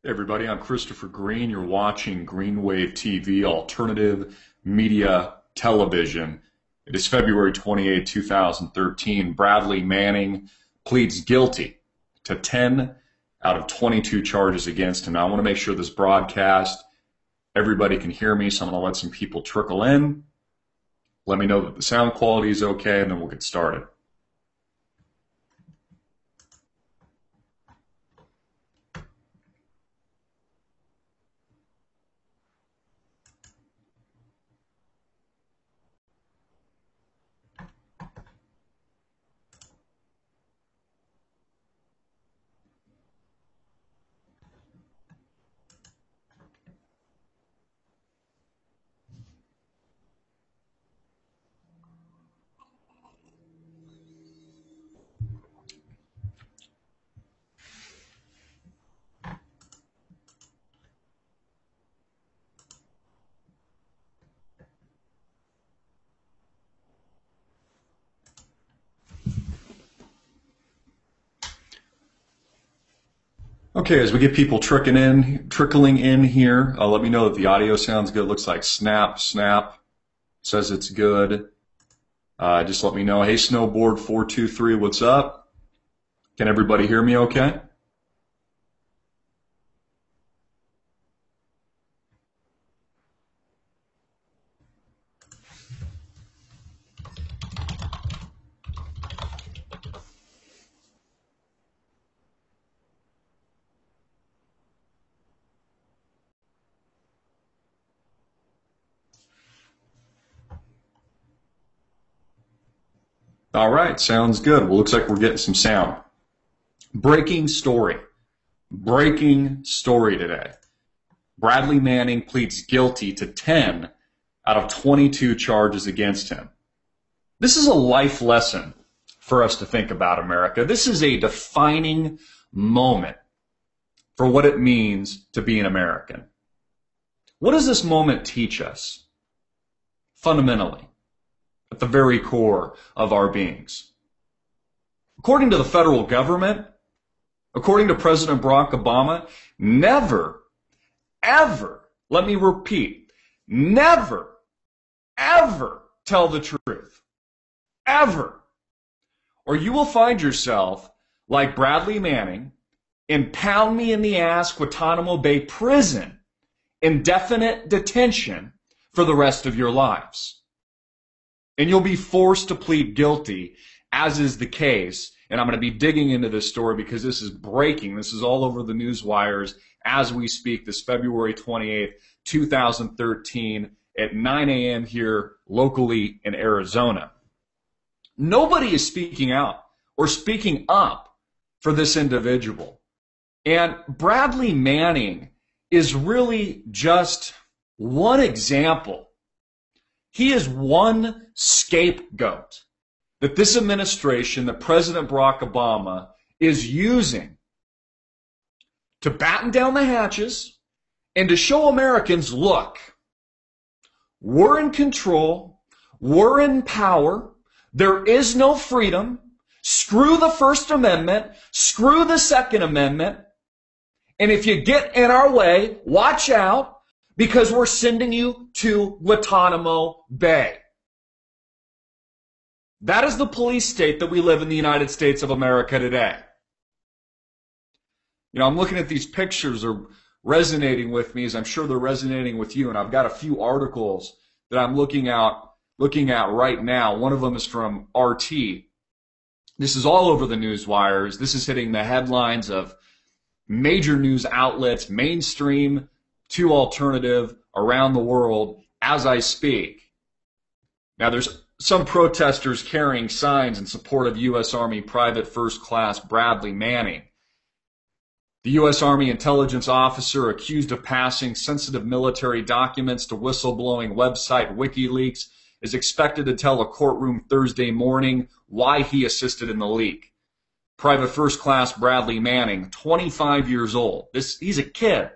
Hey everybody, I'm Christopher Green. You're watching Green Wave TV, alternative media television. It is February 28, 2013. Bradley Manning pleads guilty to 10 out of 22 charges against him. Now, I want to make sure this broadcast, everybody can hear me, so I'm going to let some people trickle in. Let me know that the sound quality is okay, and then we'll get started. Okay, as we get people trickling in here, let me know that the audio sounds good. Looks like snap says it's good. Just let me know. Hey, Snowboard 423, what's up? Can everybody hear me okay? All right, sounds good. Well, looks like we're getting some sound. Breaking story today. Bradley Manning pleads guilty to 10 out of 22 charges against him. This is a life lesson for us to think about, America. This is a defining moment for what it means to be an American. What does this moment teach us? Fundamentally, at the very core of our beings. According to the federal government, according to President Barack Obama, never, ever, let me repeat, never, ever tell the truth. Ever. Or you will find yourself like Bradley Manning in pound me in the ass Guantanamo Bay prison, indefinite detention for the rest of your lives. And you'll be forced to plead guilty, as is the case. And I'm going to be digging into this story because this is breaking. This is all over the news wires as we speak, this February 28th, 2013 at 9 a.m. here locally in Arizona. Nobody is speaking out or speaking up for this individual. And Bradley Manning is really just one example. He is one scapegoat that this administration, that President Barack Obama is using to batten down the hatches and to show Americans, look, we're in control, we're in power, there is no freedom, screw the First Amendment, screw the Second Amendment, and if you get in our way, watch out, because we're sending you to Guantanamo Bay. That is the police state that we live in the United States of America today. You know, I'm looking at these pictures are resonating with me, as I'm sure they're resonating with you, and I've got a few articles that I'm looking at right now. One of them is from RT. This is all over the news wires. This is hitting the headlines of major news outlets, mainstream to alternative, around the world as I speak. Now, there's some protesters carrying signs in support of U.S. Army Private First Class Bradley Manning. The U.S. Army intelligence officer accused of passing sensitive military documents to whistleblowing website WikiLeaks is expected to tell a courtroom Thursday morning why he assisted in the leak. Private First Class Bradley Manning, 25 years old. He's a kid.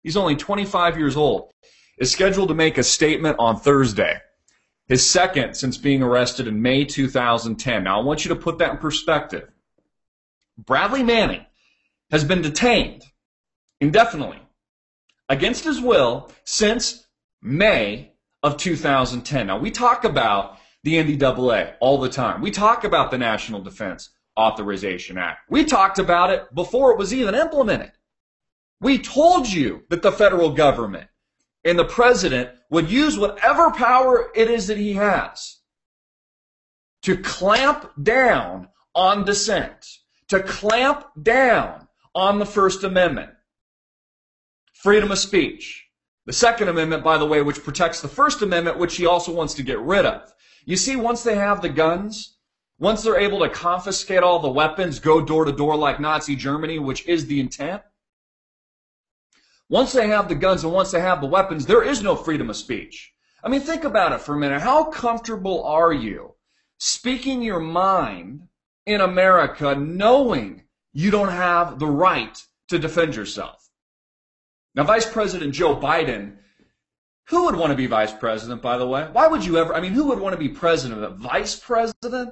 He's only 25 years old, is scheduled to make a statement on Thursday, his second since being arrested in May 2010. Now, I want you to put that in perspective. Bradley Manning has been detained indefinitely, against his will, since May of 2010. Now, we talk about the NDAA all the time. We talk about the National Defense Authorization Act. We talked about it before it was even implemented. We told you that the federal government and the president would use whatever power it is that he has to clamp down on dissent, to clamp down on the First Amendment, freedom of speech. The Second Amendment, by the way, which protects the First Amendment, which he also wants to get rid of. You see, once they have the guns, once they're able to confiscate all the weapons, go door to door like Nazi Germany, which is the intent, once they have the guns and once they have the weapons, there is no freedom of speech. I mean, think about it for a minute. How comfortable are you speaking your mind in America knowing you don't have the right to defend yourself? Now, Vice President Joe Biden, who would want to be vice president, by the way? Why would you ever? I mean, who would want to be president? Vice president?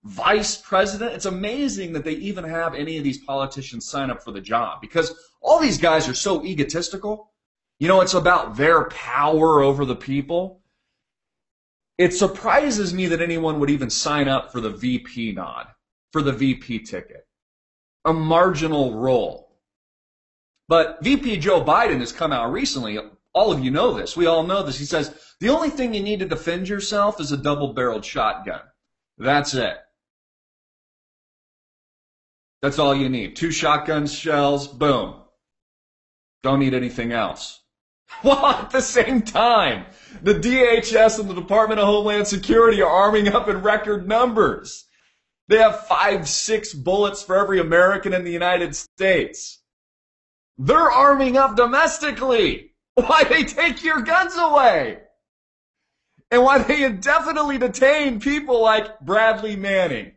Vice president? It's amazing that they even have any of these politicians sign up for the job, because all these guys are so egotistical. You know, it's about their power over the people. It surprises me that anyone would even sign up for the VP nod, for the VP ticket. A marginal role. But VP Joe Biden has come out recently. All of you know this. We all know this. He says, the only thing you need to defend yourself is a double-barreled shotgun. That's it. That's all you need. 2 shotgun shells, boom. Don't need anything else. Well, at the same time, the DHS and the Department of Homeland Security are arming up in record numbers. They have 5, 6 bullets for every American in the United States. They're arming up domestically. Why they take your guns away? And why they indefinitely detain people like Bradley Manning,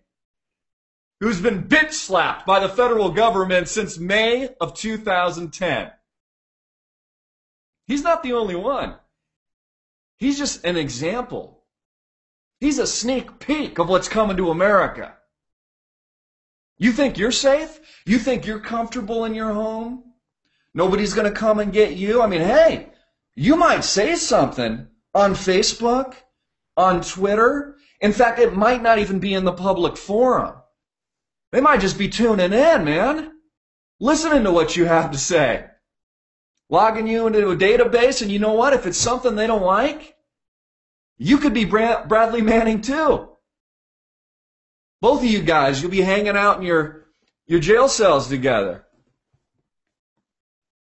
who's been bitch slapped by the federal government since May of 2010. He's not the only one. He's just an example. He's a sneak peek of what's coming to America. You think you're safe? You think you're comfortable in your home? Nobody's going to come and get you? I mean, hey, you might say something on Facebook, on Twitter. In fact, it might not even be in the public forum. They might just be tuning in, man. Listening to what you have to say. Logging you into a database, and you know what? If it's something they don't like, you could be Bradley Manning too. Both of you guys, you'll be hanging out in your jail cells together.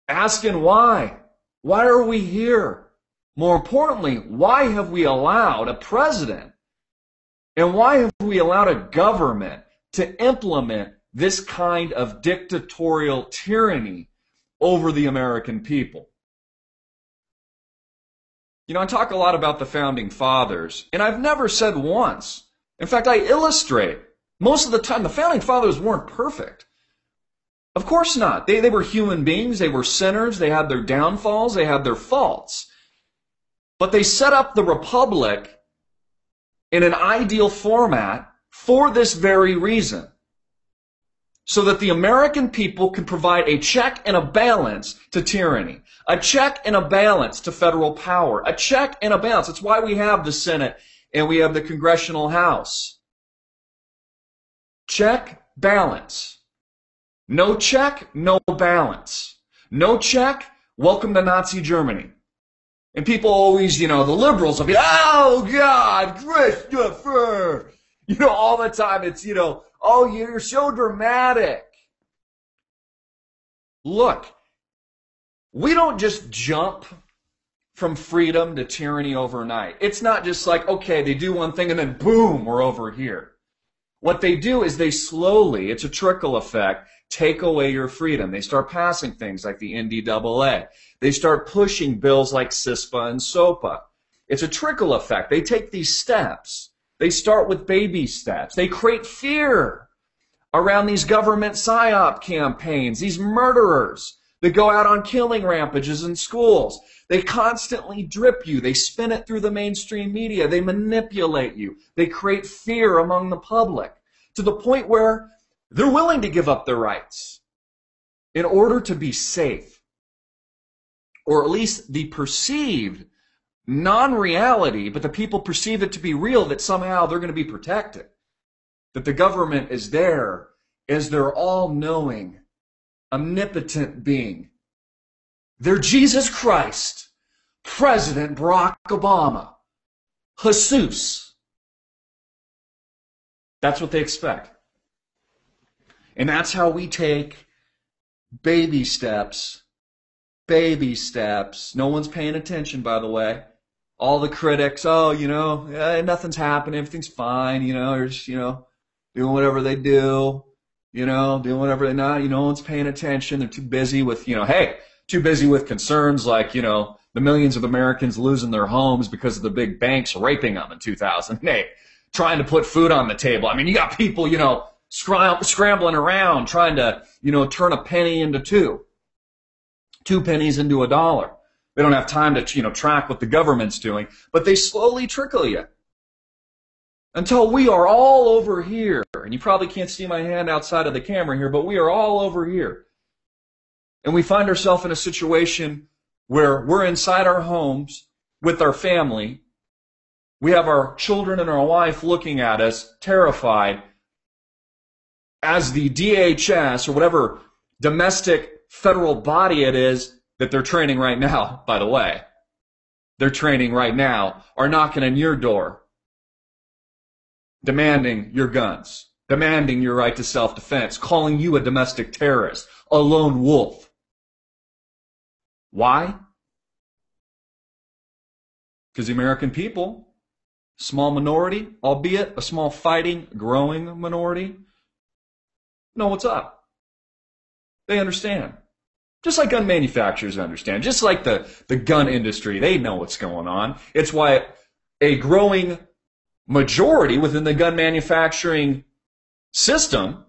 Asking why. Why are we here? More importantly, why have we allowed a president and why have we allowed a government to implement this kind of dictatorial tyranny over the American people? You know, I talk a lot about the Founding Fathers, and I've never said once. In fact, I illustrate. Most of the time, the Founding Fathers weren't perfect. Of course not. They were human beings. They were sinners. They had their downfalls. They had their faults. But they set up the Republic in an ideal format for this very reason, so that the American people can provide a check and a balance to tyranny, a check and a balance to federal power, a check and a balance. That's why we have the Senate and we have the Congressional House. Check, balance. No check, no balance. No check, welcome to Nazi Germany. And people always, the liberals will be, oh God, Christopher. All the time it's, oh, you're so dramatic. Look, we don't just jump from freedom to tyranny overnight. It's not just like, okay, they do one thing and then boom, we're over here. What they do is they slowly, it's a trickle effect, take away your freedom. They start passing things like the NDAA. They start pushing bills like CISPA and SOPA. It's a trickle effect. They take these steps. They start with baby steps. They create fear around these government PSYOP campaigns, these murderers that go out on killing rampages in schools. They constantly drip you. They spin it through the mainstream media. They manipulate you. They create fear among the public to the point where they're willing to give up their rights. in order to be safe, or at least the perceived non-reality, but the people perceive it to be real, that somehow they're going to be protected, that the government is there as their all-knowing, omnipotent being. They're Jesus Christ, President Barack Obama, Jesus. That's what they expect. And that's how we take baby steps. Baby steps. No one's paying attention, by the way. All the critics, nothing's happening, everything's fine, they're just, doing whatever they do, doing whatever they not, no one's paying attention. They're too busy with, too busy with concerns like, the millions of Americans losing their homes because of the big banks raping them in 2008, trying to put food on the table. I mean, you got people, scrambling around trying to, turn a penny into two pennies into a dollar. They don't have time to, track what the government's doing, but they slowly trickle you until we are all over here. And you probably can't see my hand outside of the camera here, but we are all over here. And we find ourselves in a situation where we're inside our homes with our family. We have our children and our wife looking at us, terrified, as the DHS or whatever domestic federal body it is that they're training right now, by the way, they're training right now, are knocking on your door, demanding your guns, demanding your right to self-defense, calling you a domestic terrorist, a lone wolf. Why? Because the American people, small minority, albeit a small fighting, growing minority, know what's up. They understand. Just like gun manufacturers understand. Just like the gun industry, they know what's going on. It's why a growing majority within the gun manufacturing system,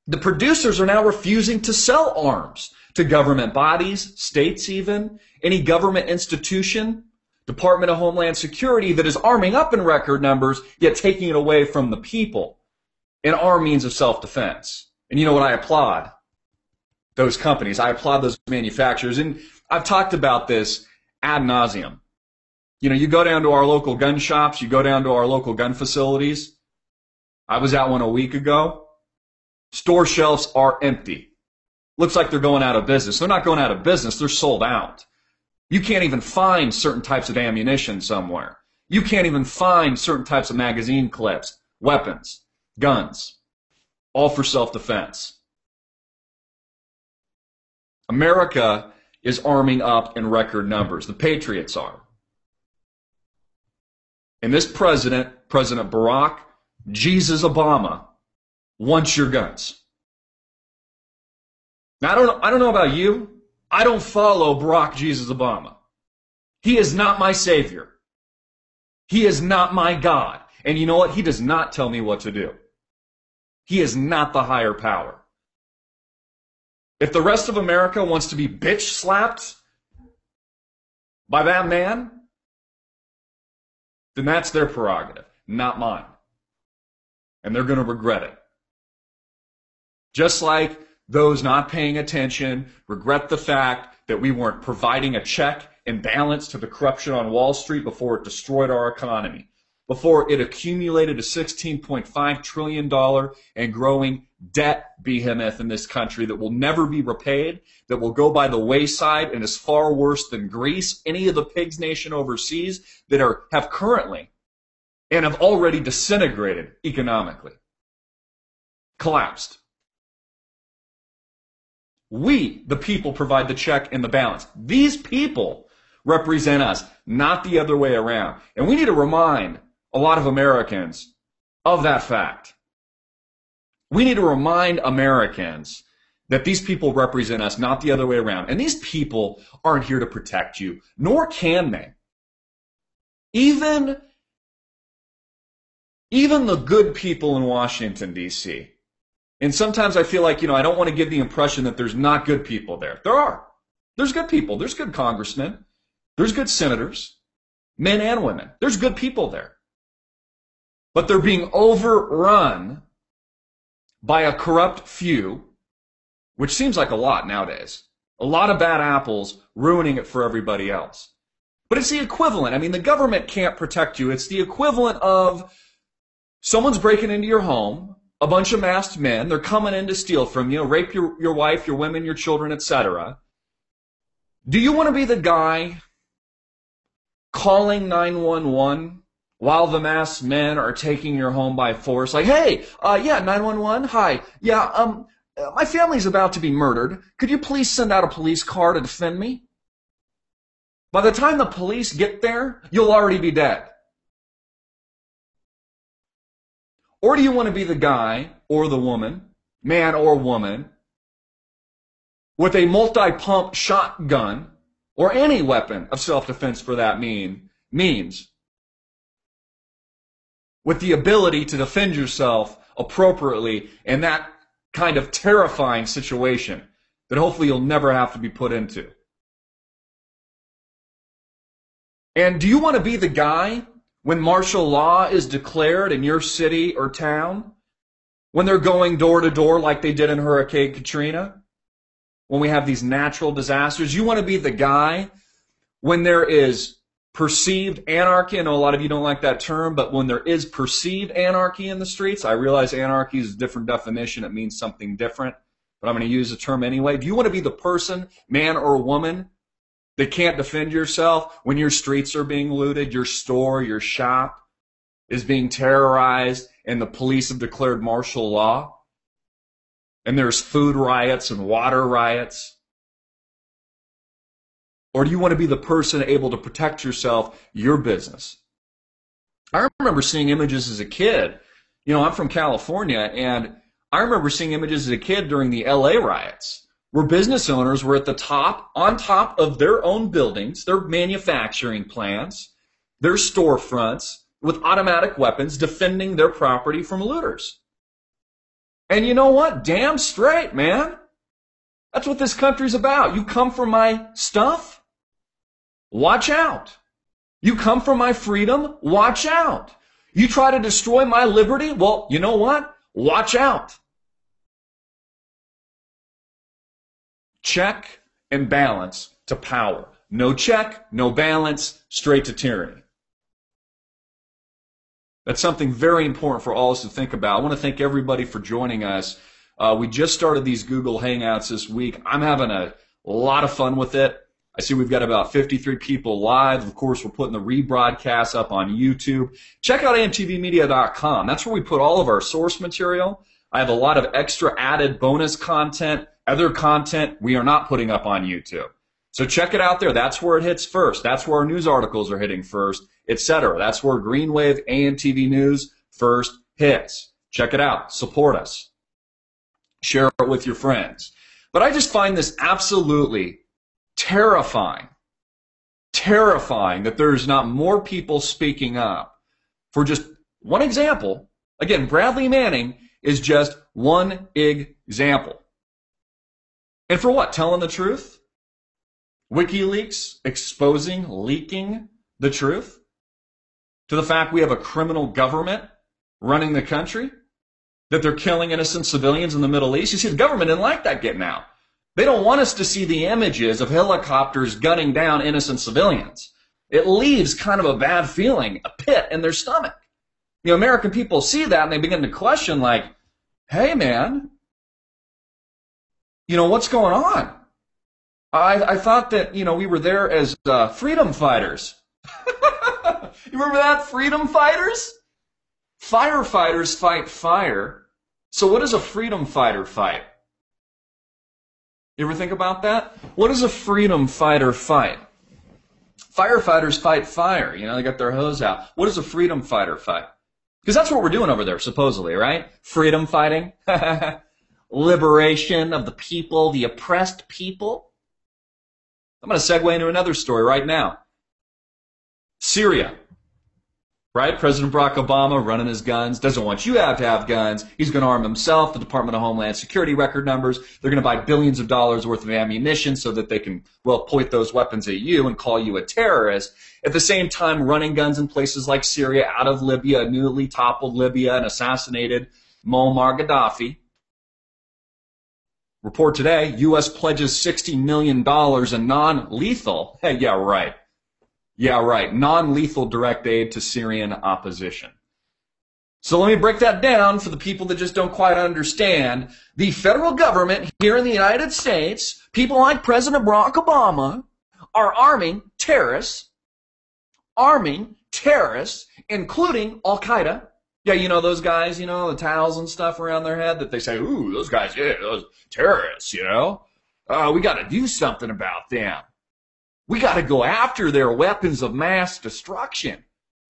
the producers are now refusing to sell arms to government bodies, states even, any government institution, Department of Homeland Security that is arming up in record numbers, yet taking it away from the people in our means of self-defense. And you know what? I applaud those companies. I applaud those manufacturers. And I've talked about this ad nauseum. You go down to our local gun shops, you go down to our local gun facilities. I was at one a week ago. Store shelves are empty. Looks like they're going out of business. They're not going out of business. They're sold out. You can't even find certain types of ammunition somewhere. You can't even find certain types of magazine clips, weapons, guns, all for self-defense. America is arming up in record numbers. The Patriots are. And this President Barack Jesus Obama, wants your guns. Now, I don't know about you. I don't follow Barack Jesus Obama. He is not my savior. He is not my God. And you know what? He does not tell me what to do. He is not the higher power. If the rest of America wants to be bitch slapped by that man, then that's their prerogative, not mine. And they're going to regret it. Just like those not paying attention regret the fact that we weren't providing a check and balance to the corruption on Wall Street before it destroyed our economy, before it accumulated a $16.5 trillion and growing debt behemoth in this country that will never be repaid, that will go by the wayside and is far worse than Greece, any of the pigs nation overseas that have currently and have already disintegrated economically, collapsed. We, the people, provide the check and the balance. These people represent us, not the other way around. And we need to remind a lot of Americans of that fact. We need to remind Americans that these people represent us, not the other way around. And these people aren't here to protect you, nor can they. Even the good people in Washington, D.C., and sometimes I feel like, I don't want to give the impression that there's not good people there. There are. There's good people. There's good congressmen. There's good senators, men and women. There's good people there. But they're being overrun by a corrupt few which seems like a lot nowadays. A lot of bad apples ruining it for everybody else. But it's the equivalent. I mean, the government can't protect you. It's the equivalent of someone's breaking into your home, a bunch of masked men, they're coming in to steal from you, rape your wife, your women, your children, etc. Do you want to be the guy calling 911 while the masked men are taking your home by force? Like, hey, yeah, 911, hi. Yeah, my family's about to be murdered. Could you please send out a police car to defend me? By the time the police get there, you'll already be dead. Or do you want to be the guy or the woman, man or woman, with a multi-pump shotgun or any weapon of self-defense for that means, with the ability to defend yourself appropriately in that kind of terrifying situation that hopefully you'll never have to be put into? And do you want to be the guy when martial law is declared in your city or town? When they're going door to door like they did in Hurricane Katrina? When we have these natural disasters? You want to be the guy when there is perceived anarchy? I know a lot of you don't like that term, but when there is perceived anarchy in the streets, I realize anarchy is a different definition. It means something different, but I'm going to use the term anyway. Do you want to be the person, man or woman, that can't defend yourself when your streets are being looted, your store, your shop is being terrorized, and the police have declared martial law, and there's food riots and water riots? Or do you want to be the person able to protect yourself, your business? I remember seeing images as a kid. You know, I'm from California, and I remember seeing images as a kid during the LA riots, where business owners were at the top, on top of their own buildings, their manufacturing plants, their storefronts, with automatic weapons defending their property from looters. And you know what? Damn straight, man. That's what this country's about. You come for my stuff? Watch out. You come for my freedom? Watch out. You try to destroy my liberty? Well, you know what? Watch out. Check and balance to power. No check, no balance, straight to tyranny. That's something very important for all of us to think about. I want to thank everybody for joining us. We just started these Google Hangouts this week. I'm having a lot of fun with it. I see we've got about 53 people live. Of course, we're putting the rebroadcast up on YouTube. Check out amtvmedia.com. That's where we put all of our source material. I have a lot of extra added bonus content, other content we are not putting up on YouTube. So check it out there. That's where it hits first. That's where our news articles are hitting first, etc. That's where Greenwave AMTV News first hits. Check it out. Support us. Share it with your friends. But I just find this absolutely terrifying that there's not more people speaking up. For just one example, again, Bradley Manning is just one example. And for what? Telling the truth? WikiLeaks exposing, leaking the truth? To the fact we have a criminal government running the country? That they're killing innocent civilians in the Middle East? You see, the government didn't like that getting out. They don't want us to see the images of helicopters gunning down innocent civilians. It leaves kind of a bad feeling, a pit in their stomach. You know, American people see that and they begin to question, like, hey, man, you know, what's going on? I thought that, you know, we were there as freedom fighters. You remember that? Freedom fighters? Firefighters fight fire. So what does a freedom fighter fight? You ever think about that? What does a freedom fighter fight? Firefighters fight fire. You know, they got their hose out. What does a freedom fighter fight? Because that's what we're doing over there, supposedly, right? Freedom fighting. Liberation of the people, the oppressed people. I'm going to segue into another story right now. Syria. Right? President Barack Obama running his guns, doesn't want you to have guns. He's going to arm himself, the Department of Homeland Security record numbers. They're going to buy billions of dollars worth of ammunition so that they can, well, point those weapons at you and call you a terrorist. At the same time, running guns in places like Syria, out of Libya, newly toppled Libya and assassinated Muammar Gaddafi. Report today, U.S. pledges $60 million in non-lethal, non-lethal direct aid to Syrian opposition. So let me break that down for the people that just don't quite understand. The federal government here in the United States, people like President Barack Obama, are arming terrorists, including Al-Qaeda. Yeah, you know those guys, the towels and stuff around their head that they say, ooh, those guys, yeah, those terrorists, we got to do something about them. We got to go after their weapons of mass destruction.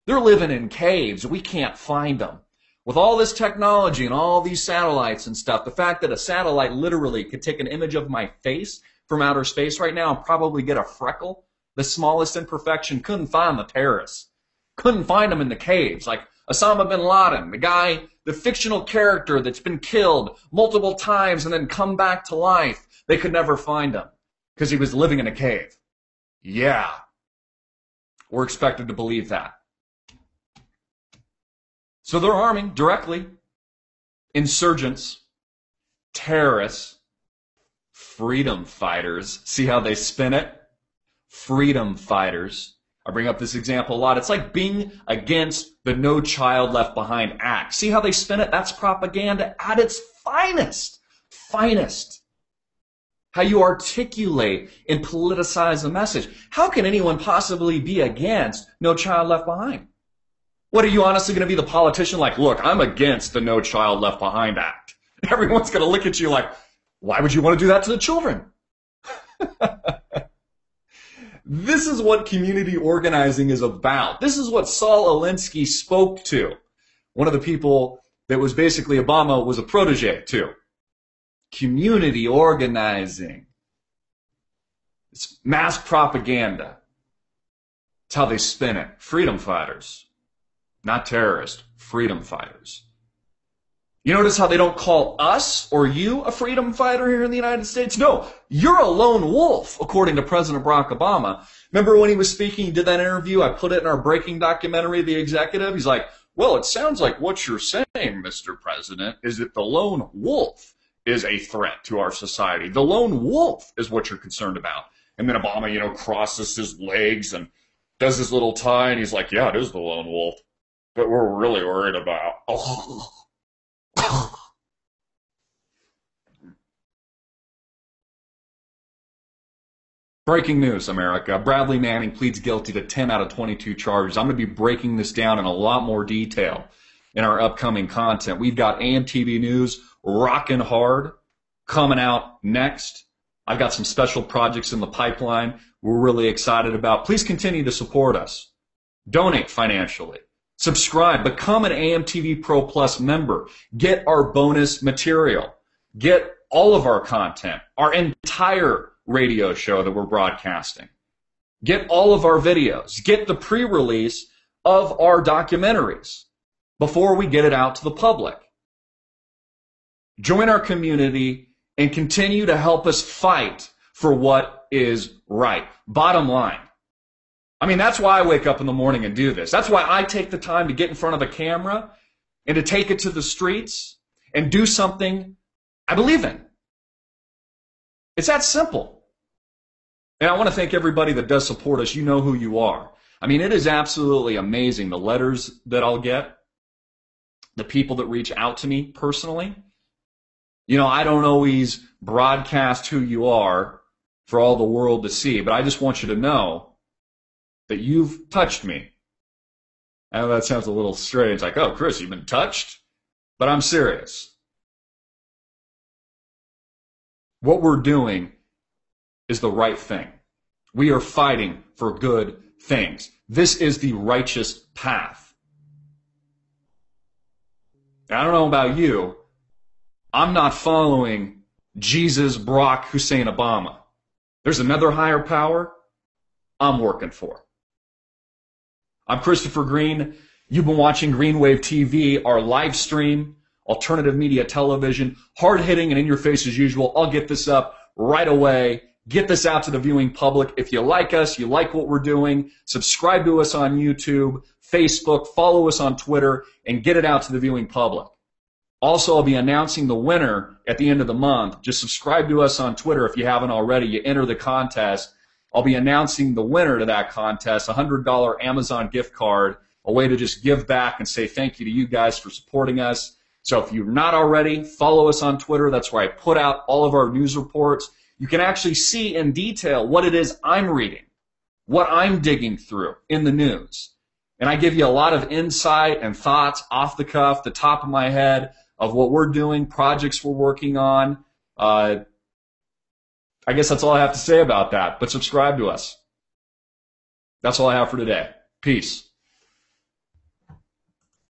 They're living in caves. We can't find them. With all this technology and all these satellites and stuff, the fact that a satellite literally could take an image of my face from outer space right now and probably get a freckle, the smallest imperfection, couldn't find the terrorists. Couldn't find them in the caves. Like Osama bin Laden, the fictional character that's been killed multiple times and then come back to life. They could never find him because he was living in a cave. Yeah. We're expected to believe that. So they're arming directly insurgents, terrorists, freedom fighters. See how they spin it? Freedom fighters. I bring up this example a lot. It's like being against the No Child Left Behind Act. See how they spin it? That's propaganda at its finest. Finest. How you articulate and politicize a message. How can anyone possibly be against No Child Left Behind? What, are you honestly going to be the politician like, look, I'm against the No Child Left Behind Act? Everyone's going to look at you like, why would you want to do that to the children? This is what community organizing is about. This is what Saul Alinsky spoke to. One of the people that was basically Obama was a protege to. Community organizing. It's mass propaganda. It's how they spin it. Freedom fighters. Not terrorists. Freedom fighters. You notice how they don't call us or you a freedom fighter here in the United States? No, you're a lone wolf, according to President Barack Obama. Remember when he was speaking, he did that interview? I put it in our breaking documentary, The Executive. He's like, well, it sounds like what you're saying, Mr. President, is that the lone wolf is a threat to our society. The lone wolf is what you're concerned about. And then Obama, crosses his legs and does his little tie, and he's like, yeah, it is the lone wolf. But we're really worried about... Breaking news, America. Bradley Manning pleads guilty to 10 out of 22 charges. I'm going to be breaking this down in a lot more detail in our upcoming content. We've got AMTV News rocking hard coming out next. I've got some special projects in the pipeline we're really excited about. Please continue to support us. Donate financially. Subscribe. Become an AMTV Pro Plus member. Get our bonus material. Get all of our content, our entire radio show that we're broadcasting. Get all of our videos. Get the pre-release of our documentaries before we get it out to the public. Join our community and continue to help us fight for what is right. Bottom line. That's why I wake up in the morning and do this. That's why I take the time to get in front of a camera and to take it to the streets and do something I believe in. It's that simple. And I want to thank everybody that does support us. You know who you are. It is absolutely amazing, the letters that I'll get, the people that reach out to me personally. I don't always broadcast who you are for all the world to see, but I just want you to know that you've touched me. I know that sounds a little strange, like, oh, Chris, you've been touched? But I'm serious. What we're doing is the right thing. We are fighting for good things. This is the righteous path. I don't know about you. I'm not following Jesus, Barack Hussein Obama. There's another higher power I'm working for. I'm Christopher Green. You've been watching Greenwave TV, our live stream, alternative media television, hard-hitting and in your face as usual. I'll get this up right away. Get this out to the viewing public. If you like us, you like what we're doing, subscribe to us on YouTube, Facebook, follow us on Twitter, and get it out to the viewing public. Also, I'll be announcing the winner at the end of the month. Just subscribe to us on Twitter if you haven't already. You enter the contest. I'll be announcing the winner to that contest, a $100 Amazon gift card, a way to just give back and say thank you to you guys for supporting us. So if you're not already, follow us on Twitter. That's where I put out all of our news reports. You can actually see in detail what it is I'm reading, what I'm digging through in the news. And I give you a lot of insight and thoughts off the cuff, the top of my head, of what we're doing, projects we're working on. I guess that's all I have to say about that. But subscribe to us. That's all I have for today. Peace.